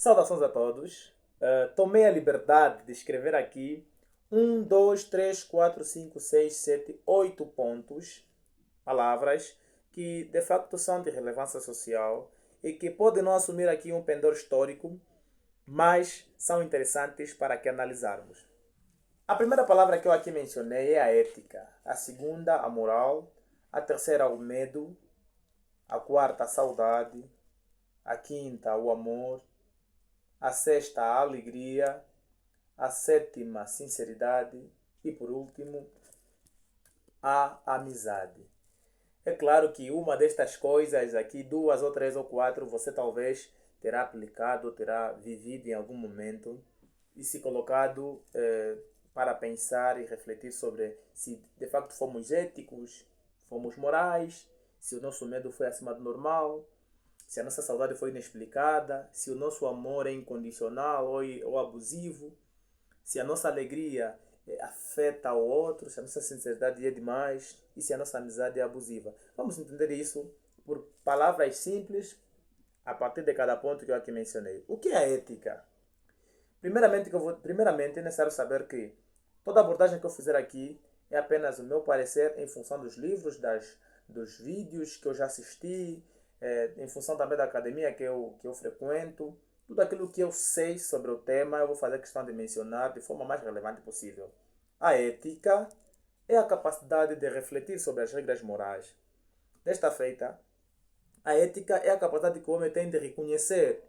Saudações a todos. Tomei a liberdade de escrever aqui 8 palavras que de facto são de relevância social e que podem não assumir aqui um pendor histórico, mas são interessantes para que analisarmos. A primeira palavra que eu aqui mencionei é a ética, a segunda, a moral, a terceira, o medo, a quarta, a saudade, a quinta, o amor, a sexta, a alegria, a sétima, a sinceridade e, por último, a amizade. É claro que uma destas coisas aqui, duas ou três ou quatro, você talvez terá aplicado, terá vivido em algum momento e se colocado para pensar e refletir sobre se de facto fomos éticos, fomos morais, se o nosso medo foi acima do normal, se a nossa saudade foi inexplicada, se o nosso amor é incondicional ou abusivo, se a nossa alegria afeta o outro, se a nossa sinceridade é demais e se a nossa amizade é abusiva. Vamos entender isso por palavras simples a partir de cada ponto que eu aqui mencionei. O que é a ética? Primeiramente é necessário saber que toda abordagem que eu fizer aqui é apenas o meu parecer em função dos livros, dos vídeos que eu já assisti, em função também da academia que eu frequento. Tudo aquilo que eu sei sobre o tema eu vou fazer questão de mencionar de forma mais relevante possível. A ética é a capacidade de refletir sobre as regras morais. Desta feita, a ética é a capacidade que o homem tem de reconhecer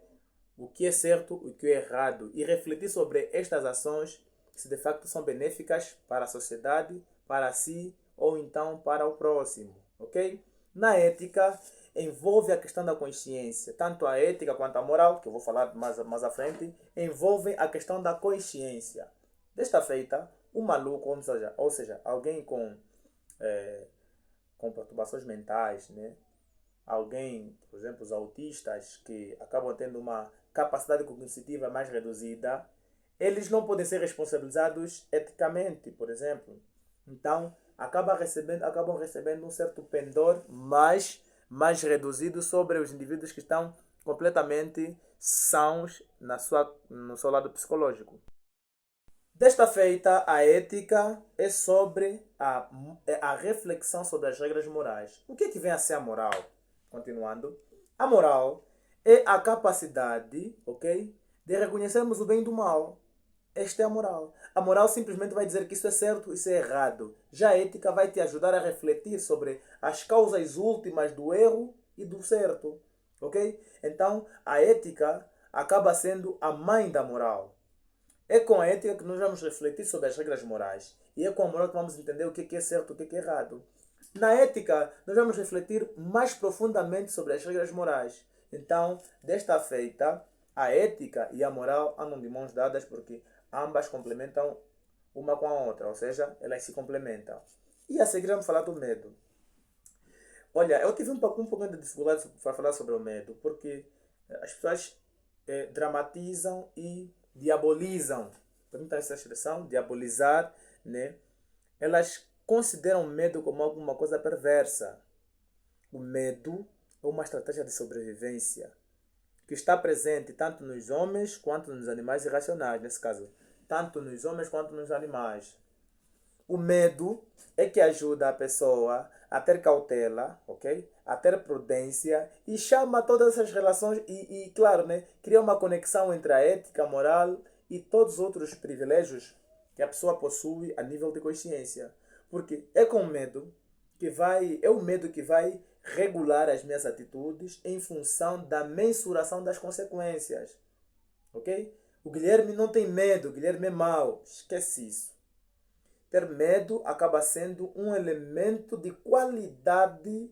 o que é certo e o que é errado e refletir sobre estas ações se de facto são benéficas para a sociedade, para si ou então para o próximo, ok? Na ética envolve a questão da consciência, tanto a ética quanto a moral, que eu vou falar mais à frente, envolvem a questão da consciência. Desta feita, o maluco, ou seja alguém com perturbações mentais, né? Alguém, por exemplo, os autistas que acabam tendo uma capacidade cognitiva mais reduzida, eles não podem ser responsabilizados eticamente, por exemplo. Então, acabam recebendo um certo pendor mais reduzido sobre os indivíduos que estão completamente sãos no seu lado psicológico. Desta feita, a ética é sobre a reflexão sobre as regras morais. O que é que vem a ser a moral? Continuando. A moral é a capacidade, ok, de reconhecermos o bem do mal. Esta é a moral. A moral simplesmente vai dizer que isso é certo e isso é errado. Já a ética vai te ajudar a refletir sobre as causas últimas do erro e do certo. Ok? Então, a ética acaba sendo a mãe da moral. É com a ética que nós vamos refletir sobre as regras morais. E é com a moral que vamos entender o que é certo e o que é errado. Na ética, nós vamos refletir mais profundamente sobre as regras morais. Então, desta feita, a ética e a moral andam de mãos dadas porque ambas complementam uma com a outra, ou seja, elas se complementam. E a seguir vamos falar do medo. Olha, eu tive um pouquinho de dificuldade para falar sobre o medo, porque as pessoas dramatizam e diabolizam. Permitam essa expressão, diabolizar, né? Elas consideram o medo como alguma coisa perversa. O medo é uma estratégia de sobrevivência que está presente tanto nos homens quanto nos animais irracionais, nesse caso, tanto nos homens quanto nos animais. O medo é que ajuda a pessoa a ter cautela, ok? A ter prudência e chama todas essas relações claro, né? Cria uma conexão entre a ética, a moral e todos os outros privilégios que a pessoa possui a nível de consciência. Porque é com medo é o medo que vai regular as minhas atitudes em função da mensuração das consequências. Ok? O Guilherme não tem medo, o Guilherme é mau. Esquece isso. Ter medo acaba sendo um elemento de qualidade,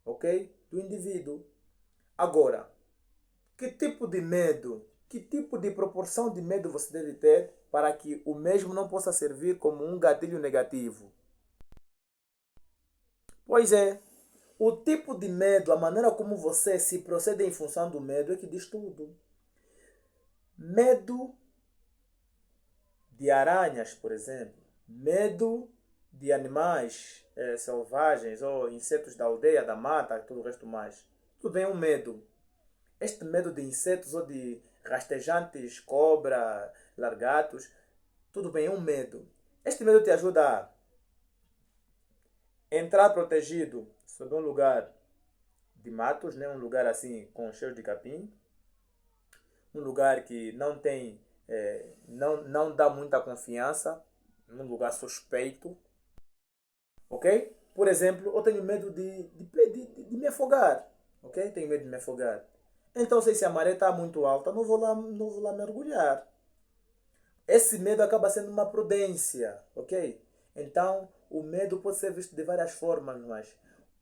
ok, do indivíduo. Agora, que tipo de medo, que tipo de proporção de medo você deve ter para que o mesmo não possa servir como um gatilho negativo? Pois é, o tipo de medo, a maneira como você se procede em função do medo é que diz tudo. Medo de aranhas, por exemplo. Medo de animais selvagens ou insetos da aldeia, da mata e tudo o resto mais. Tudo é um medo. Este medo de insetos ou de rastejantes, cobra, largatos. Tudo bem, é um medo. Este medo te ajuda a entrar protegido sob um lugar de matos, né? Um lugar assim com cheio de capim, um lugar que não tem, não dá muita confiança, um lugar suspeito, ok? Por exemplo, eu tenho medo de me afogar, ok? Tenho medo de me afogar. Então, se a maré está muito alta, não vou lá mergulhar. Esse medo acaba sendo uma prudência, ok? Então, o medo pode ser visto de várias formas, mas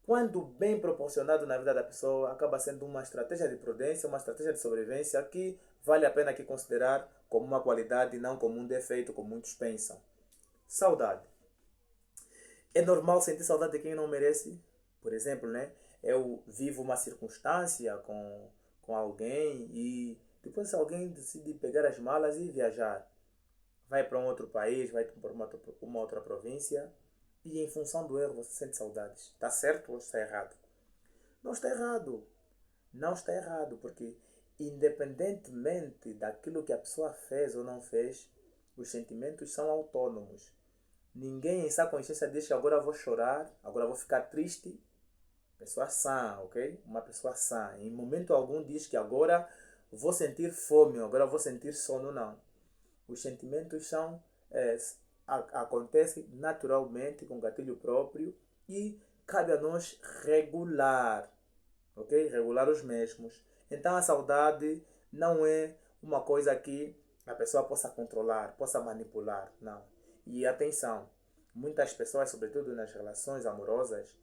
quando bem proporcionado na vida da pessoa, acaba sendo uma estratégia de prudência, uma estratégia de sobrevivência que vale a pena aqui considerar como uma qualidade e não como um defeito, como muitos pensam. Saudade. É normal sentir saudade de quem não merece? Por exemplo, né? Eu vivo uma circunstância com alguém e depois alguém decide pegar as malas e viajar. Vai para um outro país, vai para uma outra província e em função do erro você sente saudades. Está certo ou está errado? Não está errado. Não está errado, porque independentemente daquilo que a pessoa fez ou não fez, os sentimentos são autônomos. Ninguém em sua consciência diz que agora vou chorar, agora vou ficar triste. Pessoa sã, ok? Uma pessoa sã. Em momento algum diz que agora vou sentir fome, agora vou sentir sono, não. Os sentimentos acontecem naturalmente com gatilho próprio e cabe a nós regular, ok? Regular os mesmos. Então a saudade não é uma coisa que a pessoa possa controlar, possa manipular, não. E atenção, muitas pessoas, sobretudo nas relações amorosas,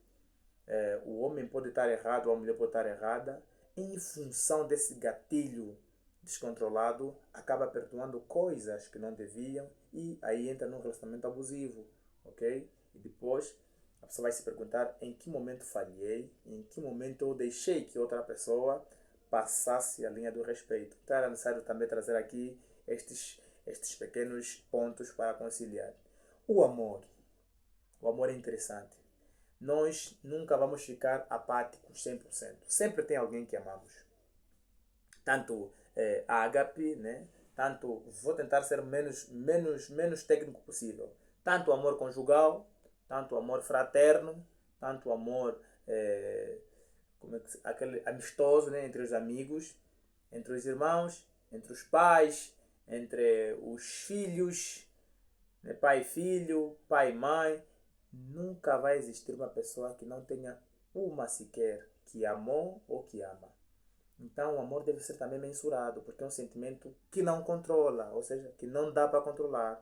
o homem pode estar errado, ou a mulher pode estar errada, em função desse gatilho descontrolado, acaba perdoando coisas que não deviam e aí entra num relacionamento abusivo, ok? E depois a pessoa vai se perguntar em que momento falhei, em que momento eu deixei que outra pessoa passasse a linha do respeito. Então era necessário também trazer aqui estes pequenos pontos para conciliar. O amor. O amor é interessante. Nós nunca vamos ficar apáticos 100%. Sempre tem alguém que amamos. Tanto ágape, né? Tanto vou tentar ser menos técnico possível. Tanto amor conjugal, tanto amor fraterno, tanto amor aquele amistoso, né? Entre os amigos, entre os irmãos, entre os pais, entre os filhos, né? Pai e filho, pai e mãe. Nunca vai existir uma pessoa que não tenha uma sequer que amou ou que ama. Então o amor deve ser também mensurado, porque é um sentimento que não controla, ou seja, que não dá para controlar.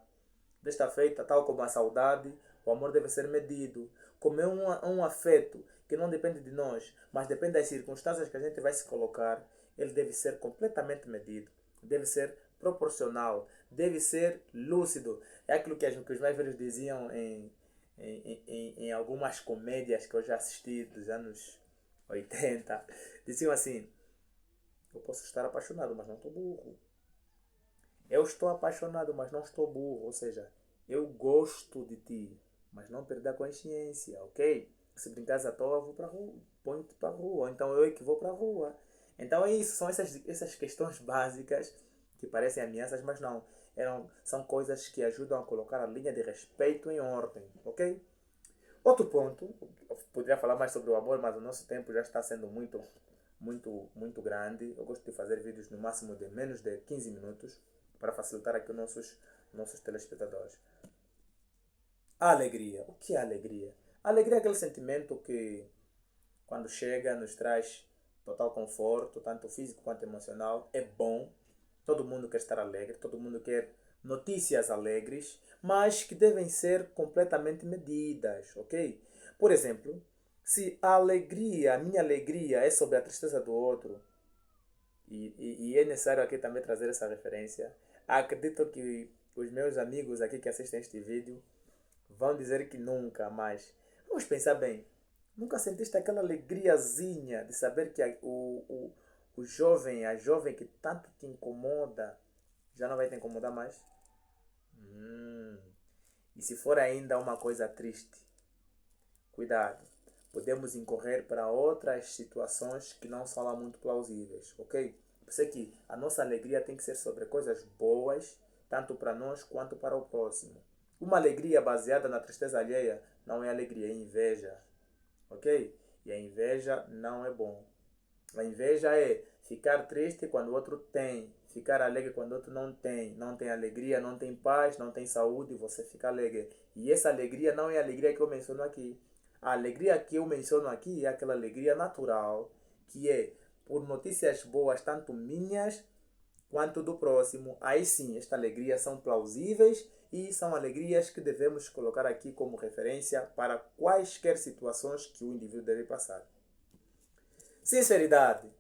Desta feita, tal como a saudade, o amor deve ser medido. Como é um afeto que não depende de nós, mas depende das circunstâncias que a gente vai se colocar, ele deve ser completamente medido, deve ser proporcional, deve ser lúcido. É aquilo que os mais velhos diziam em algumas comédias que eu já assisti dos anos 80. Diziam assim: eu posso estar apaixonado, mas não estou burro. Eu estou apaixonado, mas não estou burro. Ou seja, eu gosto de ti, mas não perder a consciência, ok? Se brincares à toa, eu vou para a rua. Põe-te para a rua. Ou então eu é que vou para a rua. Então é isso. São essas questões básicas que parecem ameaças, mas não. São coisas que ajudam a colocar a linha de respeito em ordem, ok? Outro ponto, eu poderia falar mais sobre o amor, mas o nosso tempo já está sendo muito grande. Eu gosto de fazer vídeos no máximo de menos de 15 minutos para facilitar aqui os nossos telespectadores. A alegria. O que é a alegria? A alegria é aquele sentimento que, quando chega, nos traz total conforto, tanto físico quanto emocional. É bom. Todo mundo quer estar alegre, todo mundo quer notícias alegres, mas que devem ser completamente medidas, ok? Por exemplo, se a minha alegria é sobre a tristeza do outro, e é necessário aqui também trazer essa referência, acredito que os meus amigos aqui que assistem este vídeo vão dizer que nunca, mas vamos pensar bem. Nunca sentiste aquela alegriazinha de saber que o jovem, a jovem que tanto te incomoda, já não vai te incomodar mais? E se for ainda uma coisa triste, cuidado. Podemos incorrer para outras situações que não são lá muito plausíveis, ok? Por isso é que a nossa alegria tem que ser sobre coisas boas, tanto para nós quanto para o próximo. Uma alegria baseada na tristeza alheia não é alegria, é inveja. Ok? E a inveja não é bom. A inveja é ficar triste quando o outro tem, ficar alegre quando o outro não tem. Não tem alegria, não tem paz, não tem saúde, você fica alegre. E essa alegria não é a alegria que eu menciono aqui. A alegria que eu menciono aqui é aquela alegria natural, que é por notícias boas, tanto minhas quanto do próximo. Aí sim, esta alegria são plausíveis e são alegrias que devemos colocar aqui como referência para quaisquer situações que o indivíduo deve passar. Sinceridade.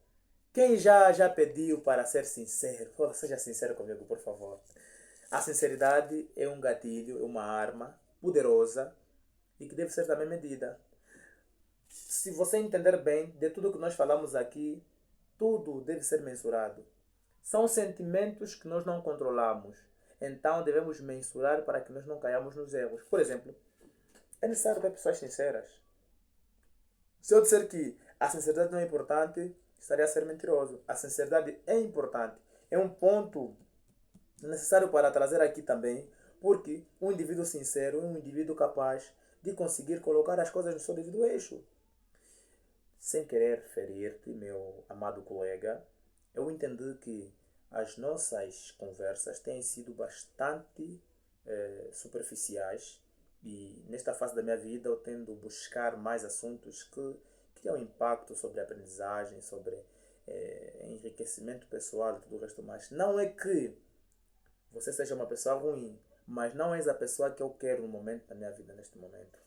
Quem já pediu para ser sincero? Seja sincero comigo, por favor. A sinceridade é um gatilho, é uma arma poderosa e que deve ser também medida. Se você entender bem de tudo que nós falamos aqui, tudo deve ser mensurado. São sentimentos que nós não controlamos. Então devemos mensurar para que nós não caiamos nos erros. Por exemplo, é necessário ter pessoas sinceras. Se eu disser que a sinceridade não é importante, estaria a ser mentiroso. A sinceridade é importante. É um ponto necessário para trazer aqui também, porque um indivíduo sincero é um indivíduo capaz de conseguir colocar as coisas no seu devido eixo. Sem querer ferir-te, meu amado colega, eu entendi que as nossas conversas têm sido bastante superficiais e nesta fase da minha vida eu tendo buscar mais assuntos que tenham impacto sobre a aprendizagem, sobre enriquecimento pessoal e tudo o resto mais. Não é que você seja uma pessoa ruim, mas não és a pessoa que eu quero no momento da minha vida, neste momento.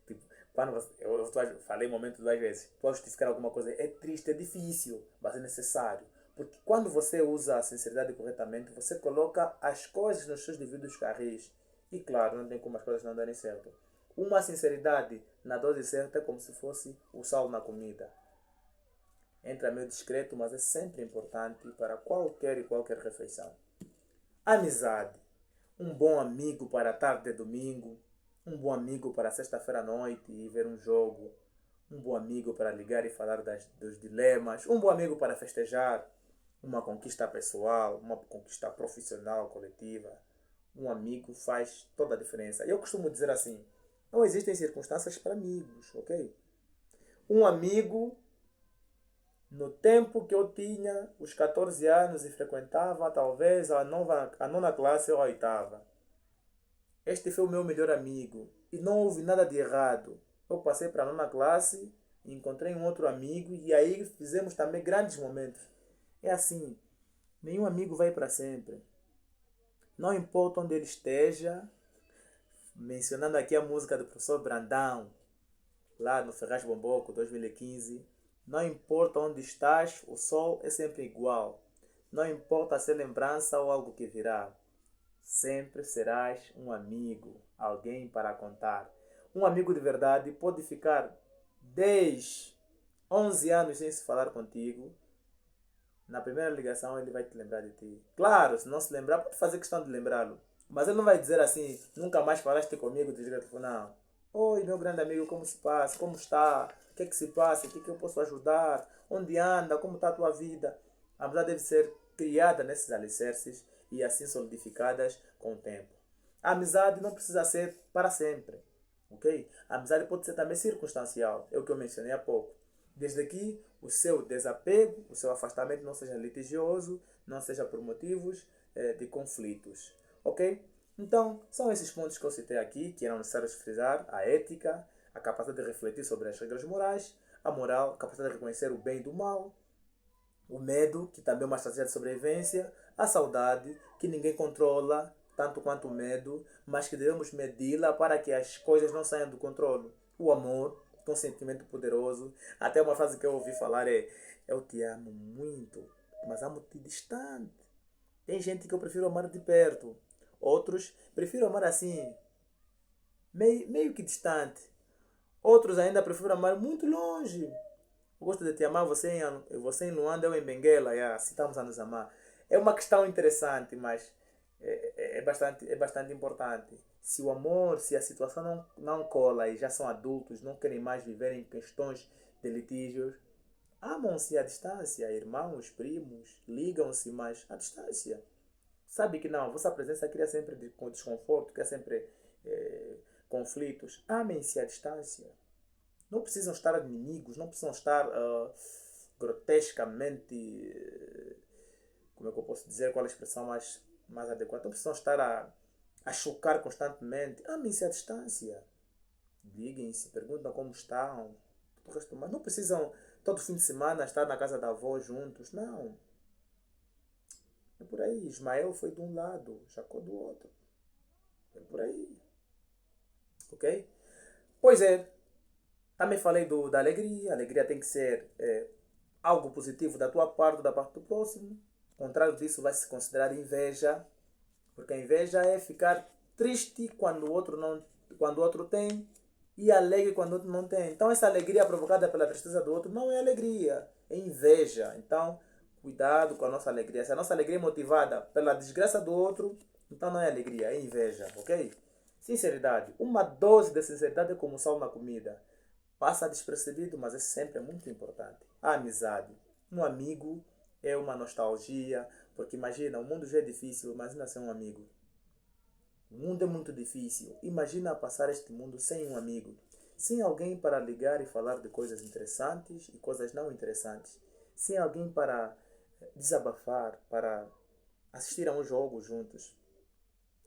Tipo, quando eu falei momento duas vezes, pode justificar alguma coisa, é triste, é difícil, mas é necessário. Porque quando você usa a sinceridade corretamente, você coloca as coisas nos seus devidos carris. E claro, não tem como as coisas não darem certo. Uma sinceridade na dose certa é como se fosse o sal na comida. Entra meio discreto, mas é sempre importante para qualquer e qualquer refeição. Amizade. Um bom amigo para a tarde de domingo. Um bom amigo para sexta-feira à noite e ver um jogo. Um bom amigo para ligar e falar dos dilemas. Um bom amigo para festejar uma conquista pessoal, uma conquista profissional, coletiva. Um amigo faz toda a diferença. Eu costumo dizer assim, não existem circunstâncias para amigos, ok? Um amigo, no tempo que eu tinha, os 14 anos e frequentava talvez a nona classe ou a oitava. Este foi o meu melhor amigo e não houve nada de errado. Eu passei para a nona classe, encontrei um outro amigo e aí fizemos também grandes momentos. É assim, nenhum amigo vai para sempre. Não importa onde ele esteja, mencionando aqui a música do professor Brandão, lá no Ferraz Bomboco 2015, não importa onde estás, o sol é sempre igual. Não importa se é lembrança ou algo que virá. Sempre serás um amigo, alguém para contar. Um amigo de verdade pode ficar 10, 11 anos sem se falar contigo. Na primeira ligação ele vai te lembrar de ti. Claro, se não se lembrar, pode fazer questão de lembrá-lo. Mas ele não vai dizer assim, nunca mais falaste comigo, desliga o telefone. Não. Oi, meu grande amigo, como se passa? Como está? O que é que se passa? O que é que eu posso ajudar? Onde anda? Como está a tua vida? A amizade deve ser criada nesses alicerces e assim solidificadas com o tempo. A amizade não precisa ser para sempre. Ok? A amizade pode ser também circunstancial. É o que eu mencionei há pouco. Desde que o seu desapego, o seu afastamento não seja litigioso, não seja por motivos de conflitos. Ok? Então, são esses pontos que eu citei aqui, que eram necessários frisar: a ética, a capacidade de refletir sobre as regras morais, a moral, a capacidade de reconhecer o bem e do mal, o medo, que também é uma estratégia de sobrevivência, a saudade, que ninguém controla, tanto quanto o medo, mas que devemos medi-la para que as coisas não saiam do controle. O amor, que é um sentimento poderoso. Até uma frase que eu ouvi falar é: eu te amo muito, mas amo-te distante. Tem gente que eu prefiro amar de perto. Outros prefiro amar assim, meio que distante. Outros ainda prefiro amar muito longe. Eu gosto de te amar, você em Luanda, eu em Benguela, assim estamos a nos amar. É uma questão interessante, mas é bastante importante. Se o amor, se a situação não cola e já são adultos, não querem mais viver em questões de litígios, Amam-se à distância, irmãos, primos, ligam-se, mas à distância. Sabe que não, vossa presença cria sempre desconforto, cria sempre conflitos. Amem-se à distância. Não precisam estar inimigos, não precisam estar grotescamente. Como é que eu posso dizer? Qual é a expressão mais adequada? Não precisam estar a chocar constantemente. Amem-se à distância. Liguem-se, perguntam como estão. Tudo o resto, mas não precisam todo fim de semana estar na casa da avó juntos. Não. É por aí. Ismael foi de um lado, Jacó do outro. É por aí. Ok? Pois é. Também falei da alegria. A alegria tem que ser algo positivo da tua parte ou da parte do próximo. Ao contrário disso, vai se considerar inveja. Porque a inveja é ficar triste quando o outro, não, quando o outro tem e alegre quando o outro não tem. Então, essa alegria provocada pela tristeza do outro não é alegria, é inveja. Então, cuidado com a nossa alegria. Se a nossa alegria é motivada pela desgraça do outro, então não é alegria, é inveja, ok? Sinceridade. Uma dose de sinceridade é como sal na comida. Passa despercebido, mas é sempre muito importante. A amizade. Um amigo é uma nostalgia, porque imagina, o mundo já é difícil, imagina ser um amigo. O mundo é muito difícil. Imagina passar este mundo sem um amigo. Sem alguém para ligar e falar de coisas interessantes e coisas não interessantes. Sem alguém para desabafar, para assistir a um jogo juntos.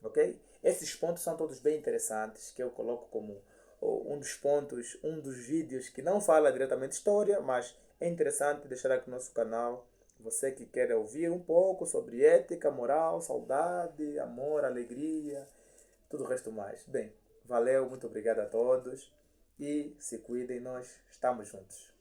Ok? Esses pontos são todos bem interessantes, que eu coloco como um dos pontos, um dos vídeos que não fala diretamente história, mas é interessante deixar aqui no nosso canal. Você que quer ouvir um pouco sobre ética, moral, saudade, amor, alegria, tudo o resto mais. Bem, valeu, muito obrigado a todos e se cuidem, nós estamos juntos.